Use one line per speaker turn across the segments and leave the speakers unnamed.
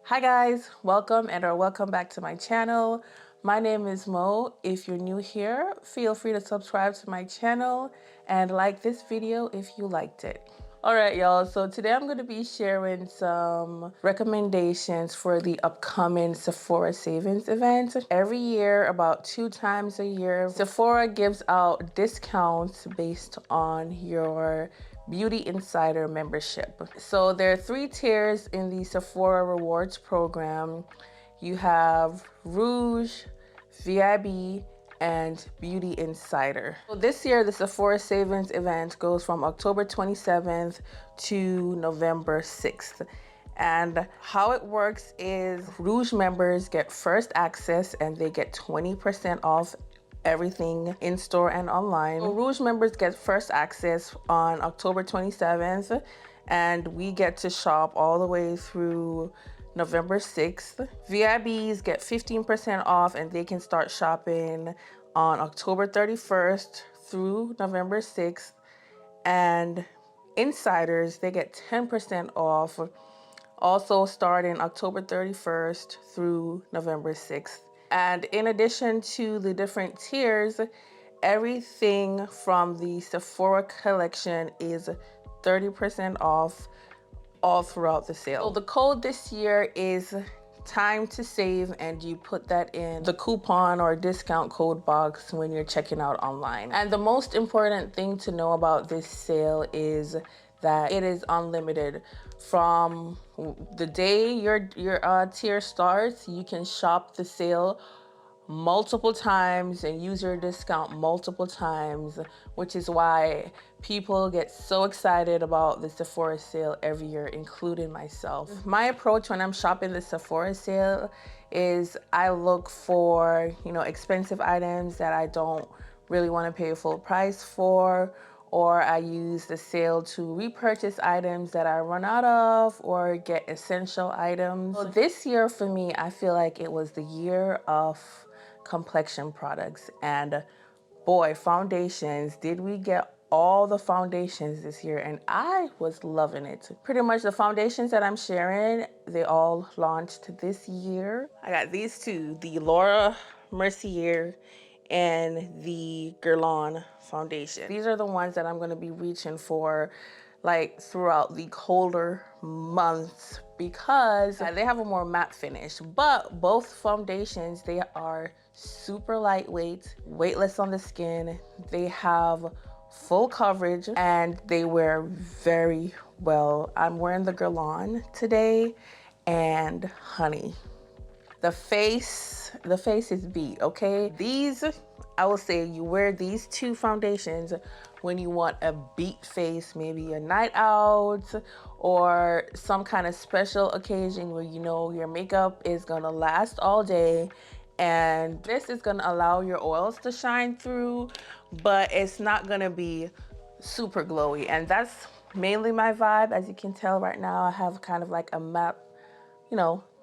Hi guys, welcome or welcome back to my channel. My name is Mo. If you're new here, feel free to subscribe to my channel and like this video if you liked it. All right, y'all, so today I'm going to be sharing some recommendations for the upcoming Sephora Savings Event. Every year, about 2 times a year, Sephora gives out discounts based on your Beauty Insider membership. So there are 3 tiers in the Sephora Rewards program. You have Rouge, VIB, and Beauty Insider. So this year, the Sephora Savings Event goes from October 27th to November 6th. And how it works is Rouge members get first access and they get 20% off everything in store and online. So Rouge members get first access on October 27th, and we get to shop all the way through November 6th. VIBs get 15% off and they can start shopping on October 31st through November 6th. And insiders, they get 10% off also starting October 31st through November 6th. And in addition to the different tiers, everything from the Sephora collection is 30% off all throughout the sale. So the code this year is time to save, and you put that in the coupon or discount code box when you're checking out online. And the most important thing to know about this sale is that it is unlimited. From the day your tier starts, you can shop the sale multiple times and use your discount multiple times, which is why people get so excited about the Sephora sale every year, including myself. My approach when I'm shopping the Sephora sale is I look for, expensive items that I don't really want to pay full price for, or I use the sale to repurchase items that I run out of or get essential items. So this year for me, I feel like it was the year of complexion products. And boy, foundations, did we get all the foundations this year, and I was loving it. Pretty much the foundations that I'm sharing, they all launched this year. I got these two, the Laura Mercier and the Guerlain foundation. These are the ones that I'm going to be reaching for like throughout the colder months because they have a more matte finish. But both foundations, they are super lightweight, weightless on the skin. They have full coverage and they wear very well. I'm wearing the Guerlain today, and honey, the face is beat, okay? These, I will say you wear these 2 foundations when you want a beat face, maybe a night out or some kind of special occasion where your makeup is gonna last all day, and this is gonna allow your oils to shine through, but it's not gonna be super glowy. And that's mainly my vibe. As you can tell right now, I have kind of like a matte,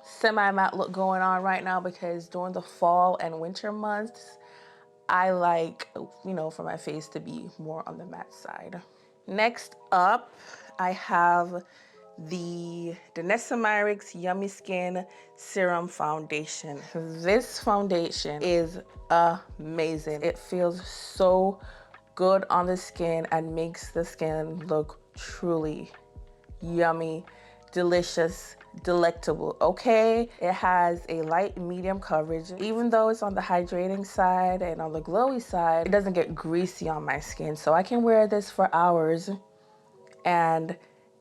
semi-matte look going on right now because during the fall and winter months, I like, for my face to be more on the matte side. Next up, I have the Danessa Myricks Yummy Skin Serum Foundation. This foundation is amazing. It feels so good on the skin and makes the skin look truly yummy, delicious, delectable, okay? It has a light medium coverage. Even though it's on the hydrating side and on the glowy side, it doesn't get greasy on my skin. So I can wear this for hours and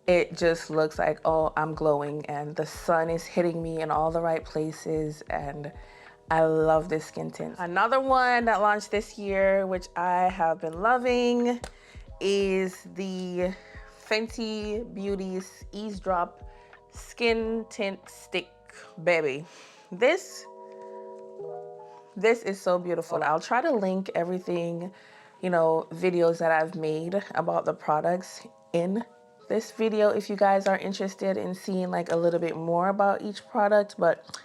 it just looks like, oh, I'm glowing and the sun is hitting me in all the right places, and I love this skin tint. Another one that launched this year, which I have been loving, is the Fenty Beauty's Eavesdrop Skin Tint Stick, baby. This is so beautiful. I'll try to link everything, videos that I've made about the products in this video if you guys are interested in seeing like a little bit more about each product. But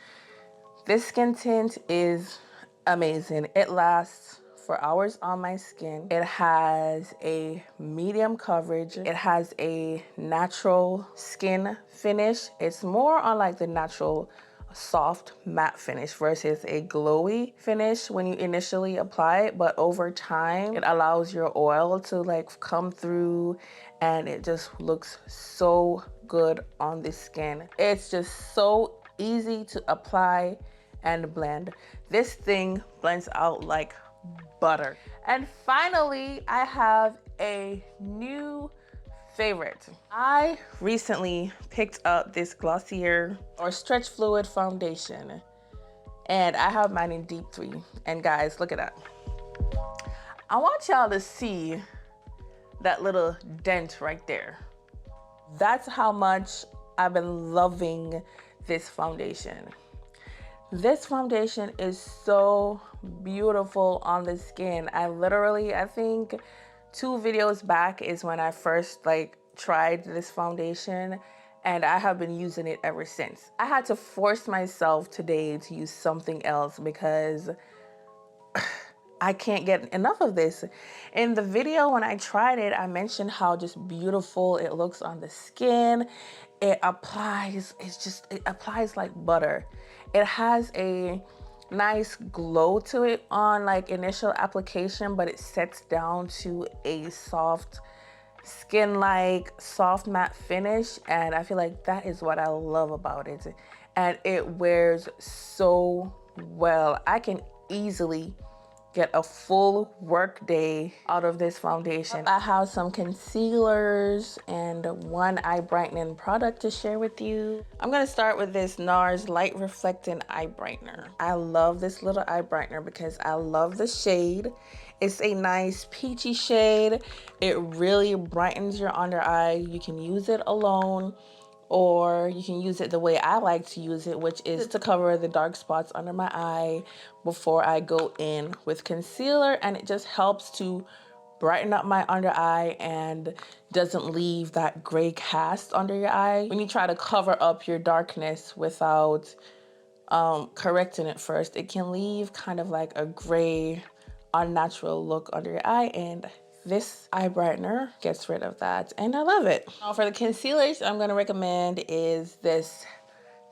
this skin tint is amazing. It lasts for hours on my skin. It has a medium coverage. It has a natural skin finish. It's more on like the natural soft matte finish versus a glowy finish when you initially apply it, but over time it allows your oil to like come through and it just looks so good on the skin. It's just so easy to apply and blend. This thing blends out like butter. And finally, I have a new favorite. I recently picked up this Glossier or Stretch Fluid foundation, and I have mine in Deep 3. And guys, look at that. I want y'all to see that little dent right there. That's how much I've been loving this foundation. This foundation is so beautiful on the skin. I think 2 videos back is when I first like tried this foundation, and I have been using it ever since. I had to force myself today to use something else because I can't get enough of this. In the video when I tried it, I mentioned how just beautiful it looks on the skin. It applies like butter. It has a nice glow to it on like initial application, but it sets down to a soft skin-like soft matte finish, and I feel like that is what I love about it. And it wears so well. I can easily get a full work day out of this foundation. I have some concealers and one eye brightening product to share with you. I'm gonna start with this NARS Light Reflecting Eye Brightener. I love this little eye brightener because I love the shade. It's a nice peachy shade. It really brightens your under eye. You can use it alone, or you can use it the way I like to use it, which is to cover the dark spots under my eye before I go in with concealer. And it just helps to brighten up my under eye and doesn't leave that gray cast under your eye when you try to cover up your darkness without correcting it first. It can leave kind of like a gray, unnatural look under your eye, and this eye brightener gets rid of that, and I love it. Now for the concealers I'm going to recommend is this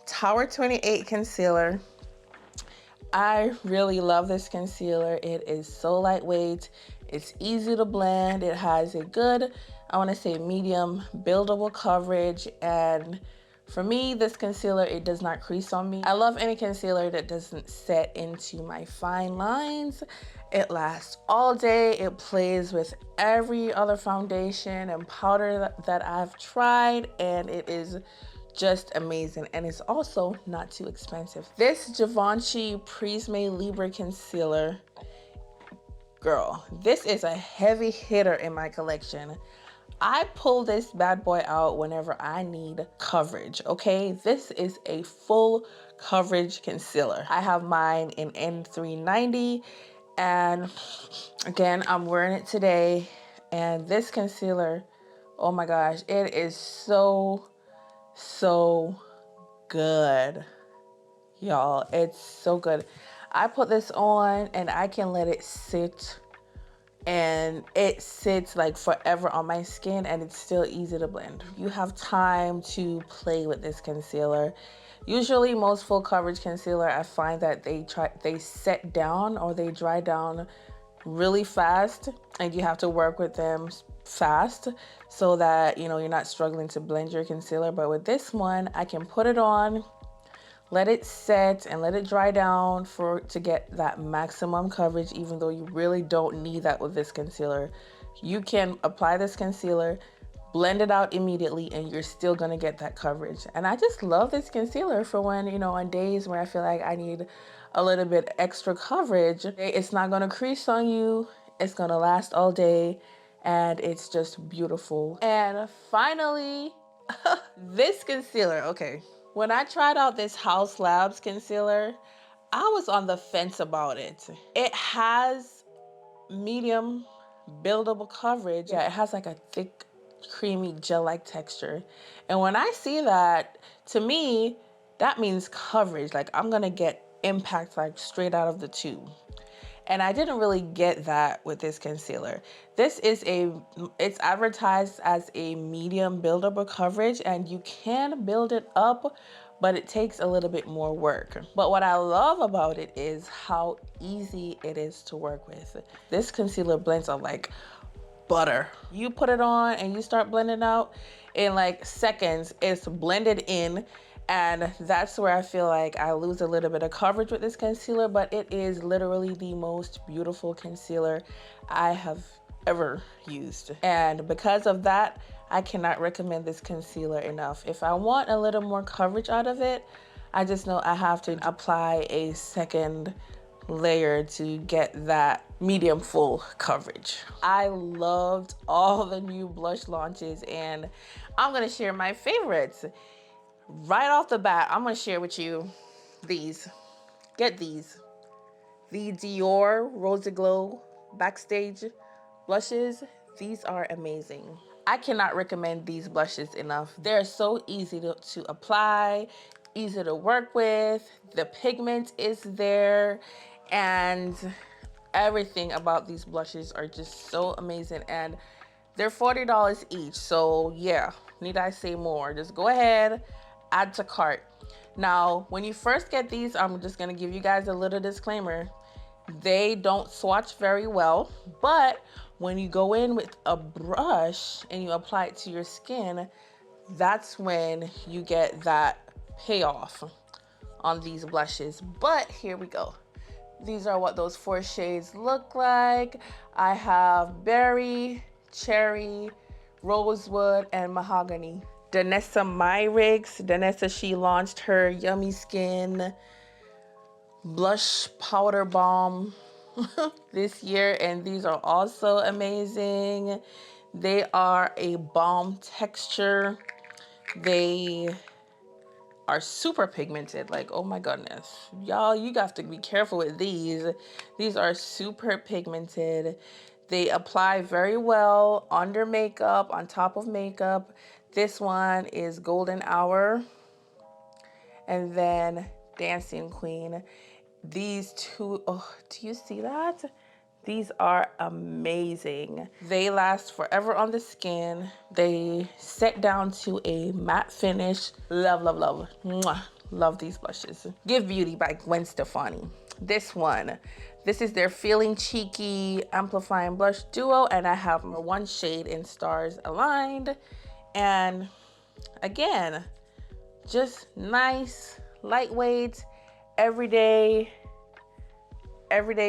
Tower 28 concealer. I really love this concealer. It is so lightweight. It's easy to blend. It has a good, I want to say medium buildable coverage, and for me, this concealer, it does not crease on me. I love any concealer that doesn't set into my fine lines. It lasts all day. It plays with every other foundation and powder that I've tried, and it is just amazing. And it's also not too expensive. This Givenchy Prisme Libre Concealer, girl, this is a heavy hitter in my collection. I pull this bad boy out whenever I need coverage, okay? This is a full coverage concealer. I have mine in N390, and again, I'm wearing it today. And this concealer, oh my gosh, it is so good. Y'all, it's so good. I put this on and I can let it sit, and it sits like forever on my skin, and it's still easy to blend. You have time to play with this concealer. Usually most full coverage concealer, I find that they set down or they dry down really fast, and you have to work with them fast so that, you know, you're not struggling to blend your concealer. But with this one, I can put it on, let it set and let it dry down to get that maximum coverage, even though you really don't need that with this concealer. You can apply this concealer, blend it out immediately, and you're still gonna get that coverage. And I just love this concealer for when, you know, on days where I feel like I need a little bit extra coverage. It's not gonna crease on you, it's gonna last all day, and it's just beautiful. And finally, this concealer, okay. When I tried out this House Labs concealer, I was on the fence about it. It has medium buildable coverage. Yeah, it has like a thick, creamy gel-like texture. And when I see that, to me, that means coverage. Like I'm gonna get impact like straight out of the tube. And I didn't really get that with this concealer. This is it's advertised as a medium buildable coverage, and you can build it up, but it takes a little bit more work. But what I love about it is how easy it is to work with. This concealer blends up like butter. You put it on and you start blending out, in like seconds, it's blended in. And that's where I feel like I lose a little bit of coverage with this concealer, but it is literally the most beautiful concealer I have ever used. And because of that, I cannot recommend this concealer enough. If I want a little more coverage out of it, I just know I have to apply a second layer to get that medium full coverage. I loved all the new blush launches, and I'm gonna share my favorites. Right off the bat, I'm gonna share with you these. Get these. The Dior Rosy Glow Backstage blushes. These are amazing. I cannot recommend these blushes enough. They're so easy to apply, easy to work with. The pigment is there, and everything about these blushes are just so amazing. And they're $40 each. So yeah, need I say more? Just go ahead, add to cart. Now, when you first get these, I'm just gonna give you guys a little disclaimer. They don't swatch very well, but when you go in with a brush and you apply it to your skin, that's when you get that payoff on these blushes. But here we go. These are what those 4 shades look like. I have berry, cherry, rosewood, and mahogany. Danessa Myricks. Danessa, she launched her Yummy Skin blush powder balm this year, and these are also amazing. They are a balm texture. They are super pigmented, like, oh my goodness. Y'all, you have to be careful with these. These are super pigmented. They apply very well under makeup, on top of makeup. This one is Golden Hour, and then Dancing Queen. These two, oh, do you see that? These are amazing. They last forever on the skin. They set down to a matte finish. Love, love, love. Mwah. Love these blushes. Give Beauty by Gwen Stefani. This one. This is their Feeling Cheeky Amplifying Blush Duo, and I have one shade in Stars Aligned. And again, just nice, lightweight, everyday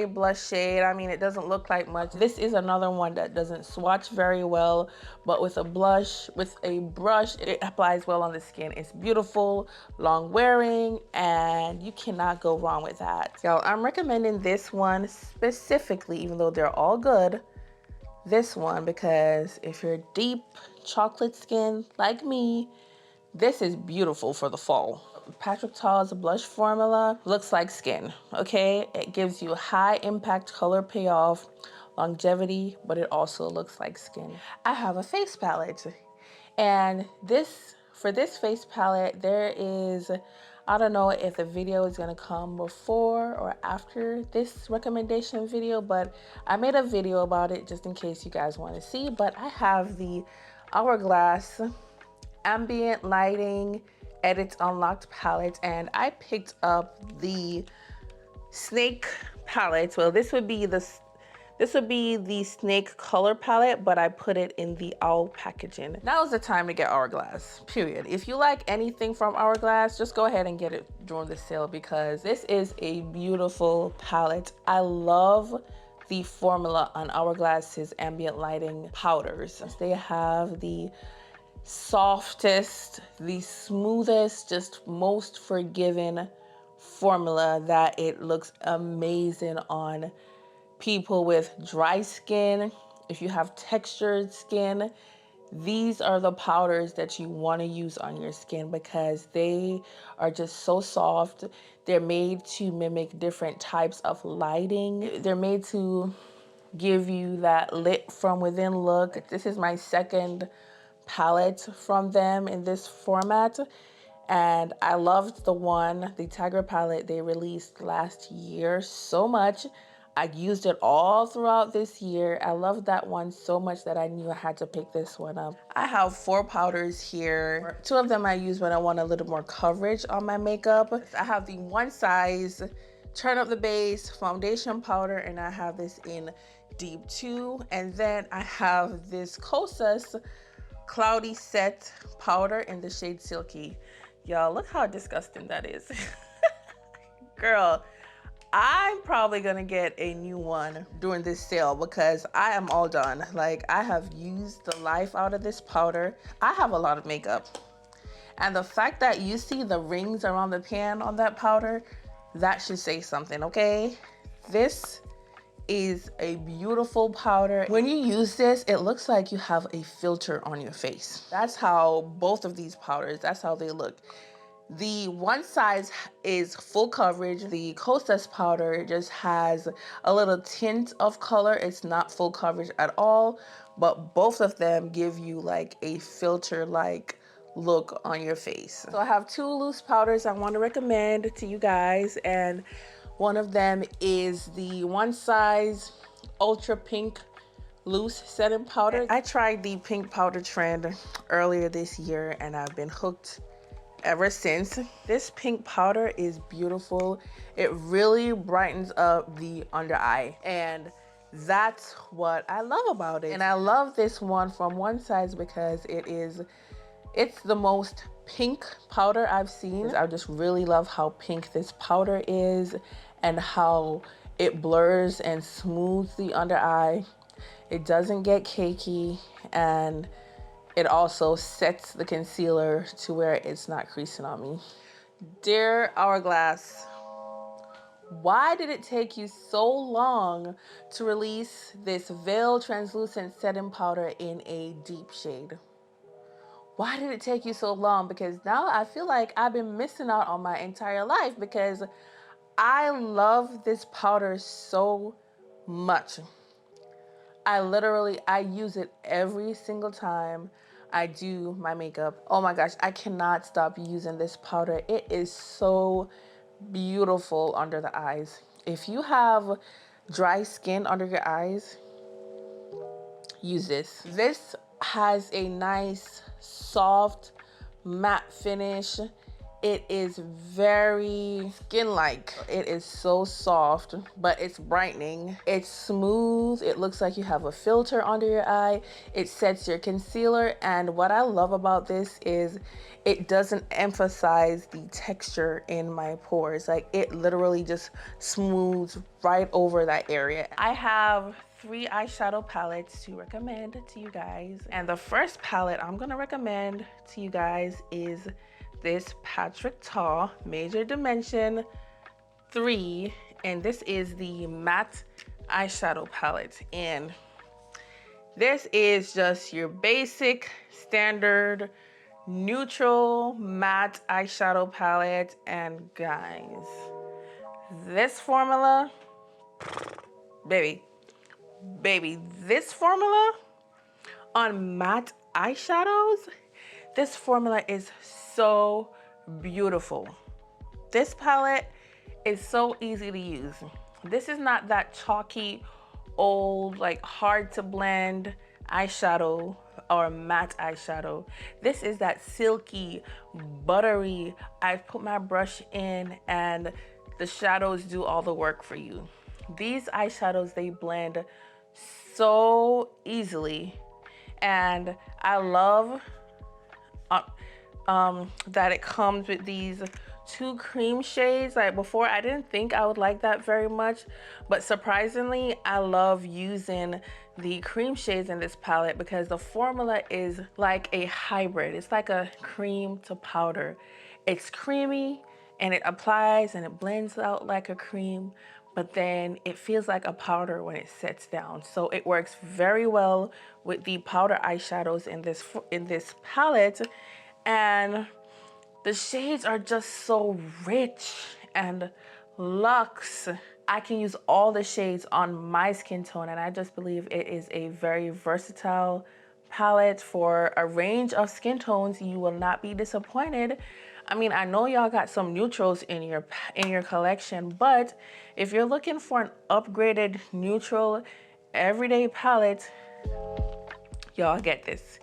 blush shade. I mean, it doesn't look like much. This is another one that doesn't swatch very well, but with a brush, it applies well on the skin. It's beautiful, long wearing, and you cannot go wrong with that. So I'm recommending this one specifically, even though they're all good, this one, because if you're deep chocolate skin like me, this is beautiful for the fall. Patrick Ta's blush formula looks like skin, okay? It gives you high impact color payoff, longevity, but it also looks like skin. I have a face palette, and for this face palette, there is, I don't know if the video is gonna come before or after this recommendation video, but I made a video about it just in case you guys wanna see. But I have the Hourglass Ambient Lighting Edit Unlocked palette, and I picked up the Snake palette. Well, this would be the Snake color palette, but I put it in the owl packaging. Now is the time to get Hourglass, period. If you like anything from Hourglass, just go ahead and get it during the sale, because this is a beautiful palette. I love the formula on Hourglass's ambient lighting powders. They have the softest, the smoothest, just most forgiving formula that it looks amazing on people with dry skin. If you have textured skin, these are the powders that you want to use on your skin, because they are just so soft. They're made to mimic different types of lighting. They're made to give you that lit from within look. This is my second palette from them in this format, and I loved the Tiger palette they released last year so much. I used it all throughout this year. I love that one so much that I knew I had to pick this one up. I have 4 powders here. 2 of them I use when I want a little more coverage on my makeup. I have the One Size Turn Up the Base foundation powder, and I have this in Deep 2. And then I have this Kosas Cloudy Set powder in the shade Silky. Y'all, look how disgusting that is. Girl, I'm probably gonna get a new one during this sale because I am all done. Like, I have used the life out of this powder. I have a lot of makeup. And the fact that you see the rings around the pan on that powder, that should say something, okay? This is a beautiful powder. When you use this, it looks like you have a filter on your face. That's how both of these powders, that's how they look. The One Size is full coverage. The Kosas powder just has a little tint of color. It's not full coverage at all, but both of them give you like a filter-like look on your face. So I have 2 loose powders I want to recommend to you guys, and one of them is the One Size Ultra Pink Loose Setting Powder. I tried the pink powder trend earlier this year, and I've been hooked ever since. This pink powder is beautiful. It really brightens up the under eye, and that's what I love about it. And I love this one from One Size because it's the most pink powder I've seen. I just really love how pink this powder is and how it blurs and smooths the under eye. It doesn't get cakey, and it also sets the concealer to where it's not creasing on me. Dear Hourglass, why did it take you so long to release this Veil Translucent Setting Powder in a deep shade? Why did it take you so long? Because now I feel like I've been missing out on my entire life because I love this powder so much. I use it every single time I do my makeup. Oh my gosh, I cannot stop using this powder. It is so beautiful under the eyes. If you have dry skin under your eyes, use this. This has a nice, soft, matte finish. It is very skin-like. It is so soft, but it's brightening. It's smooth. It looks like you have a filter under your eye. It sets your concealer, and what I love about this is it doesn't emphasize the texture in my pores. Like, it literally just smooths right over that area. I have 3 eyeshadow palettes to recommend to you guys, and the first palette I'm gonna recommend to you guys is this Patrick Ta Major Dimension 3, and this is the matte eyeshadow palette. And this is just your basic standard neutral matte eyeshadow palette. And guys, this formula, baby, this formula on matte eyeshadows, this formula is so beautiful. This palette is so easy to use. This is not that chalky, old, like hard to blend eyeshadow or matte eyeshadow. This is that silky, buttery, I put my brush in and the shadows do all the work for you. These eyeshadows, they blend so easily, and I love that it comes with these 2 cream shades. Like, before I didn't think I would like that very much, but surprisingly I love using the cream shades in this palette because the formula is like a hybrid. It's like a cream to powder. It's creamy and it applies and it blends out like a cream, but then it feels like a powder when it sets down. So it works very well with the powder eyeshadows in this palette. And the shades are just so rich and luxe. I can use all the shades on my skin tone, and I just believe it is a very versatile palette for a range of skin tones. You will not be disappointed. I mean, I know y'all got some neutrals in your collection, but if you're looking for an upgraded neutral everyday palette, y'all get this.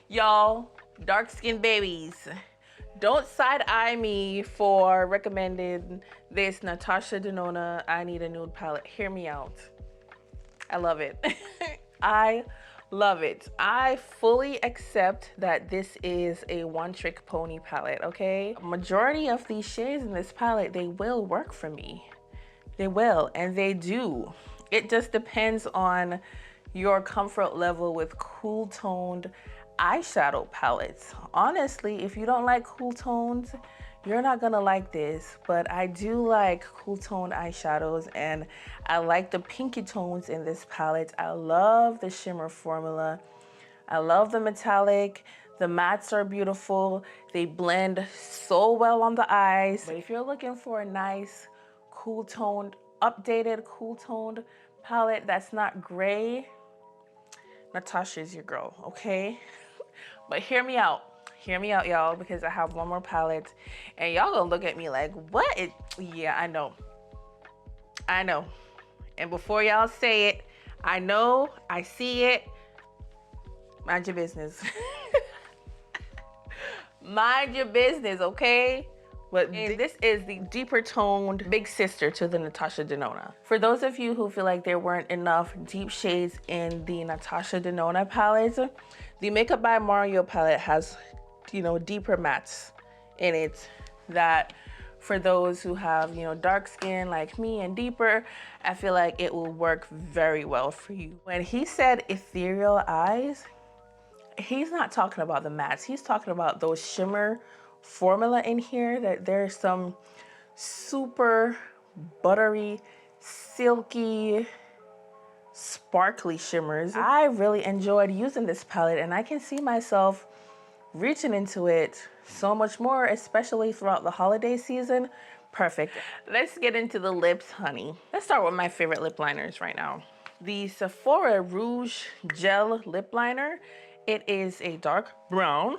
Y'all, dark skinned babies, don't side eye me for recommending this Natasha Denona I Need a Nude palette. Hear me out. I love it. I love it. I fully accept that this is a one-trick pony palette, okay? Majority of these shades in this palette, they will work for me. They will, and they do. It just depends on your comfort level with cool toned eyeshadow palettes. Honestly, if you don't like cool tones, you're not gonna like this, but I do like cool toned eyeshadows, and I like the pinky tones in this palette. I love the shimmer formula. I love the metallic. The mattes are beautiful. They blend so well on the eyes. But if you're looking for a nice, cool toned, updated, cool toned palette that's not gray, Natasha is your girl, okay? But hear me out. Hear me out, y'all, because I have one more palette, and y'all gonna look at me like, what? Yeah, I know. I know. And before y'all say it, I know, I see it. Mind your business. Mind your business, okay? But this is the deeper toned big sister to the Natasha Denona. For those of you who feel like there weren't enough deep shades in the Natasha Denona palette, the Makeup by Mario palette has, you know, deeper mattes in it that for those who have, you know, dark skin like me and deeper, I feel like it will work very well for you. When he said ethereal eyes, he's not talking about the mattes. He's talking about those shimmer formula in here, that there's some super buttery, silky, sparkly shimmers. I really enjoyed using this palette, and I can see myself reaching into it so much more, especially throughout the holiday season. Perfect. Let's get into the lips, honey. Let's start with my favorite lip liners right now. The Sephora Rouge Gel Lip Liner. It is a dark brown,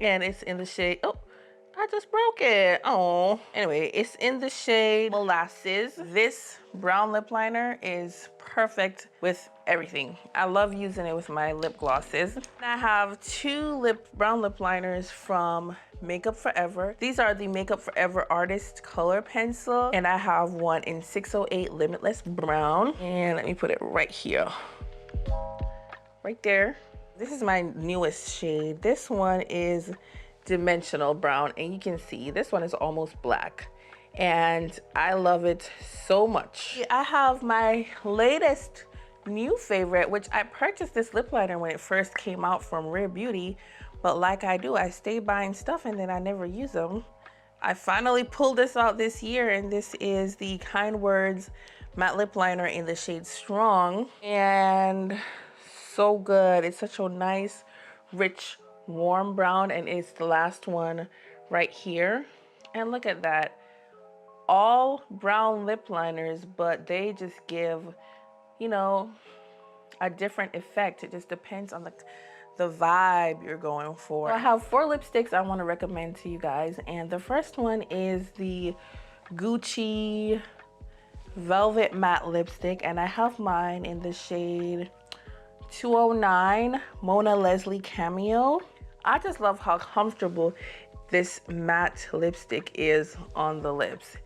and it's in the shade, oh, I just broke it. Oh, anyway, it's in the shade Molasses. This brown lip liner is perfect with everything. I love using it with my lip glosses. I have two brown lip liners from Makeup Forever. These are the Makeup Forever Artist Color Pencil, and I have one in 608 Limitless Brown. And let me put it right here, right there. This is my newest shade. This one is Dimensional Brown, and you can see this one is almost black, and I love it so much. I have my latest new favorite, which I purchased this lip liner when it first came out from Rare Beauty, but like I do, I stay buying stuff and then I never use them. I finally pulled this out this year, and this is the Kind Words matte lip liner in the shade Strong, and so good. It's such a nice, rich, warm brown, and it's the last one right here. And look at that. All brown lip liners, but they just give, you know, a different effect. It just depends on the vibe you're going for. I have 4 lipsticks I want to recommend to you guys, and the first one is the Gucci Velvet Matte Lipstick, and I have mine in the shade 209 Mona Leslie Cameo. I just love how comfortable this matte lipstick is on the lips.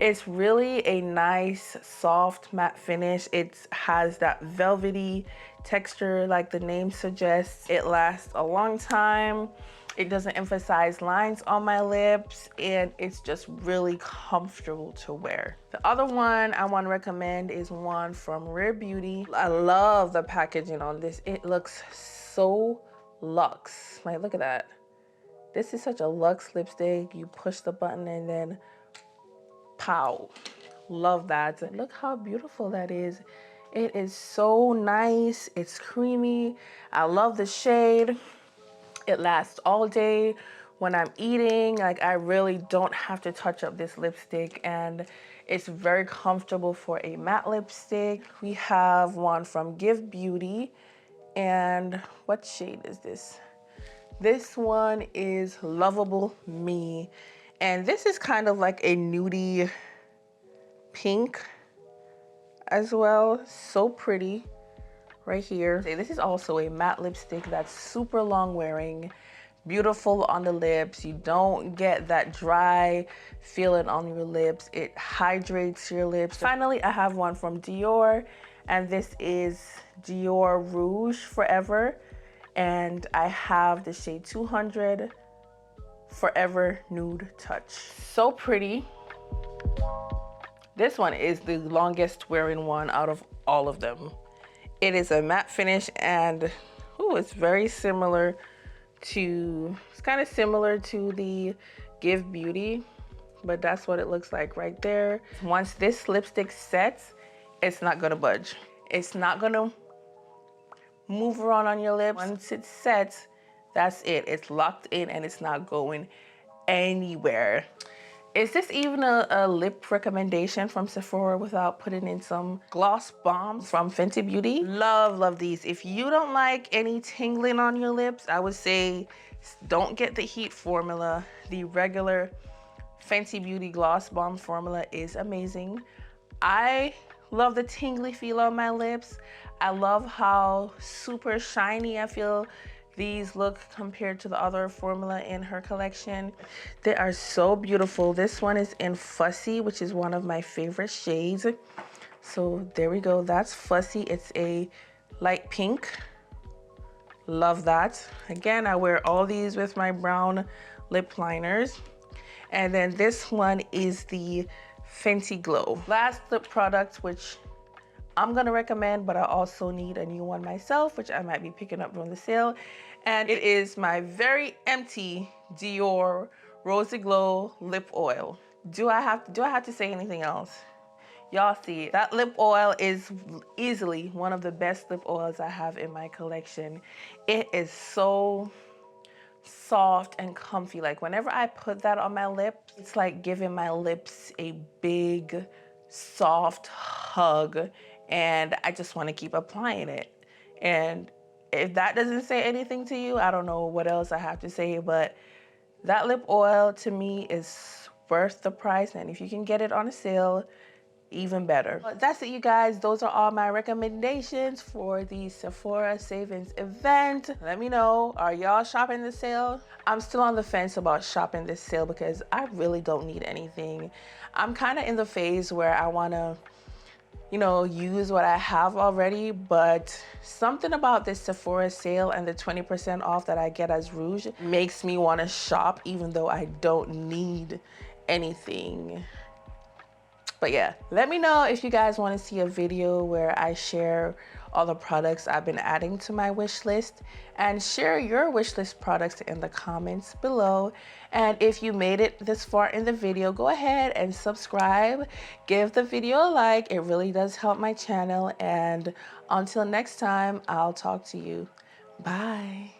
It's really a nice, soft matte finish. It has that velvety texture like the name suggests. It lasts a long time. It doesn't emphasize lines on my lips, and it's just really comfortable to wear. The other one I want to recommend is one from Rare Beauty. I love the packaging on this. It looks so luxe. Like, look at that. This is such a luxe lipstick. You push the button and then pow. Love that. Look how beautiful that is. It is so nice. It's creamy. I love the shade. It lasts all day when I'm eating. Like, I really don't have to touch up this lipstick, and it's very comfortable for a matte lipstick. We have one from Give Beauty, and what shade is this? This one is Lovable Me, And this is kind of like a nudie pink as well. So pretty right here. This is also a matte lipstick that's super long wearing, beautiful on the lips. You don't get that dry feeling on your lips. It hydrates your lips. Finally, I have one from Dior, and this is Dior Rouge Forever, and I have the shade 200 Forever Nude Touch. So pretty. This one is the longest wearing one out of all of them. It is a matte finish, and it's very similar to, it's kind of similar to the Give Beauty, but that's what it looks like right there. Once this lipstick sets, it's not gonna budge. It's not gonna move around on your lips. Once it sets, that's it. It's locked in and it's not going anywhere. Is this even a lip recommendation from Sephora without putting in some gloss bombs from Fenty Beauty? Love these. If you don't like any tingling on your lips, I would say don't get the heat formula. The regular Fenty Beauty gloss bomb formula is amazing. I love the tingly feel on my lips. I love how super shiny I feel these look compared to the other formula in her collection. They are so beautiful. This one is in Fussy, which is one of my favorite shades. So there we go. That's Fussy. It's a light pink. Love that. Again, I wear all these with my brown lip liners. And then this one is the Fenty Glow. Last lip product, which I'm gonna recommend, but I also need a new one myself, which I might be picking up during the sale. And it is my very empty Dior Rosy Glow Lip Oil. Do I have to say anything else? Y'all see, that lip oil is easily one of the best lip oils I have in my collection. It is so soft and comfy. Like whenever I put that on my lips, it's like giving my lips a big, soft hug, and I just want to keep applying it. And if that doesn't say anything to you, I don't know what else I have to say, but that lip oil to me is worth the price, and if you can get it on a sale, even better. But that's it, you guys. Those are all my recommendations for the Sephora Savings Event. Let me know, are y'all shopping this sale? I'm still on the fence about shopping this sale because I really don't need anything. I'm kind of in the phase where I want to, use what I have already, but something about this Sephora sale and the 20% off that I get as Rouge makes me want to shop even though I don't need anything. But yeah, let me know if you guys want to see a video where I share all the products I've been adding to my wish list, and share your wish list products in the comments below. And if you made it this far in the video, go ahead and subscribe, give the video a like. It really does help my channel. And until next time, I'll talk to you. Bye.